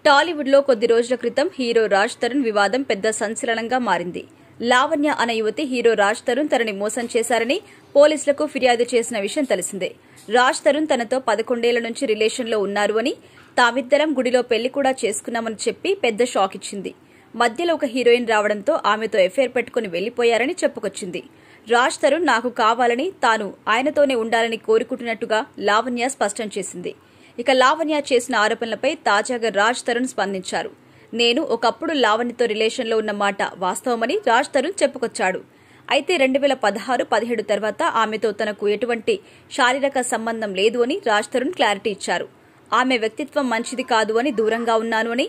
టాలీవుడ్ లో కొద్ది రోజుల క్రితం హీరో రాజ్ తరుణ్ వివాదం పెద్ద సంచలనంగా మారింది. లావణ్య అనే యువతి హీరో రాజ్ తరుణ్ తనని మోసం చేశారని పోలీసులకు ఫిర్యాదు చేసిన విషయం తెలిసిందే. రాజ్ తరుణ్ తనతో 11 ఏళ్ల నుంచి రిలేషన్లో ఉన్నారు అని, తామిద్దరం గుడిలో పెళ్లి కూడా చేసుకున్నామని చెప్పి పెద్ద షాక్ ఇచ్చింది. మధ్యలో ఒక హీరోయిన్ రావడంతో ఆమెతో ఎఫైర్ పెట్టుకుని వెళ్లిపోయారని చెప్పుకొచ్చింది. రాజ్ తరుణ్ నాకు కావాలని, తాను ఆయనతోనే ఉండాలని కోరుకుంటున్నట్టుగా లావణ్య స్పష్టం చేసింది. ఇక లావణ్య చేసిన ఆరోపణలపై తాజాగా రాజ్ తరుణ్ స్పందించారు. నేను ఒకప్పుడు లావణ్యతో రిలేషన్లో ఉన్న మాట వాస్తవమని రాజ్ తరుణ్ చెప్పుకొచ్చాడు. అయితే 2016-17 తర్వాత ఆమెతో తనకు ఎటువంటి శారీరక సంబంధం లేదు అని రాజ్ తరుణ్ క్లారిటీ ఇచ్చారు. ఆమె వ్యక్తిత్వం మంచిది కాదు అని దూరంగా ఉన్నాను అని,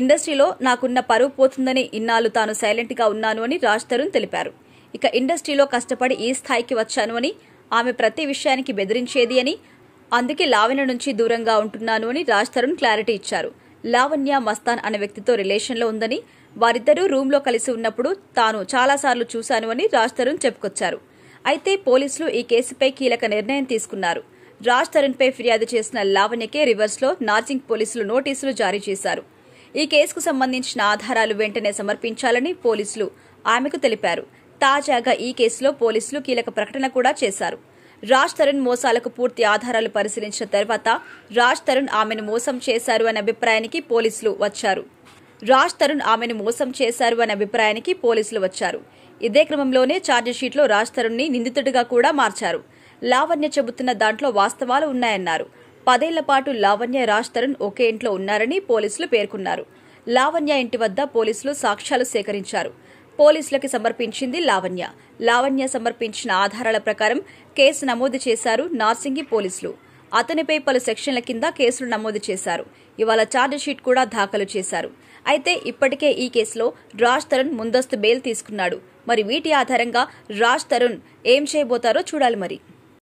ఇండస్ట్రీలో నాకున్న పరువు పోతుందని ఇన్నాళ్లు తాను సైలెంట్ గా ఉన్నాను అని రాజ్ తరుణ్ తెలిపారు. ఇక ఇండస్ట్రీలో కష్టపడి ఈ స్థాయికి వచ్చాను అని, ఆమె ప్రతి విషయానికి బెదిరించేది అని, అందుకే లావణ్య నుంచి దూరంగా ఉంటున్నాను అని రాజ్ తరుణ్ క్లారిటీ ఇచ్చారు. లావణ్య మస్తాన్ అనే వ్యక్తితో రిలేషన్లో ఉందని, వారిద్దరూ రూమ్లో కలిసి ఉన్నప్పుడు తాను చాలాసార్లు చూశాను అని రాజ్ తరుణ్ చెప్పుకొచ్చారు. అయితే పోలీసులు ఈ కేసుపై కీలక నిర్ణయం తీసుకున్నారు. రాజ్ తరుణ్ పై ఫిర్యాదు చేసిన లావణ్యకే రివర్స్లో నార్సింగ్ పోలీసులు నోటీసులు జారీ చేశారు. ఈ కేసుకు సంబంధించిన ఆధారాలు వెంటనే సమర్పించాలని పోలీసులు ఆమెకు తెలిపారు. తాజాగా ఈ కేసులో పోలీసులు కీలక ప్రకటన కూడా చేశారు. రాజ్ తరుణ్ మోసాలకు పూర్తి ఆధారాలు పరిశీలించిన తర్వాత రాజ్ తరుణ్ ఆమెను మోసం చేశారు అనే అభిప్రాయానికి పోలీసులు వచ్చారు. ఇదే క్రమంలోనే ఛార్జిషీట్లో రాజ్ తరుణ్ ని నిందితుడిగా కూడా మార్చారు. లావణ్య చెబుతున్న దాంట్లో వాస్తవాలు ఉన్నాయన్నారు. 10 ఏళ్ల పాటు లావణ్య, రాజ్ తరుణ్ ఒకే ఇంట్లో ఉన్నారని పోలీసులు పేర్కొన్నారు. లావణ్య ఇంటి వద్ద పోలీసులు సాక్ష్యాలు సేకరించారు. పోలీసులకి సమర్పించింది లావణ్య సమర్పించిన ఆధారాల ప్రకారం కేసు నమోదు చేశారు నార్సింగి పోలీసులు. అతనిపై పలు సెక్షన్ల కింద కేసులు నమోదు చేశారు. ఇవాళ ఛార్జిషీట్ కూడా దాఖలు చేశారు. అయితే ఇప్పటికే ఈ కేసులో రాజ్ తరుణ్ ముందస్తు బెయిల్ తీసుకున్నాడు. మరి వీటి ఆధారంగా రాజ్ తరుణ్ ఏం చేయబోతారో చూడాలి మరి.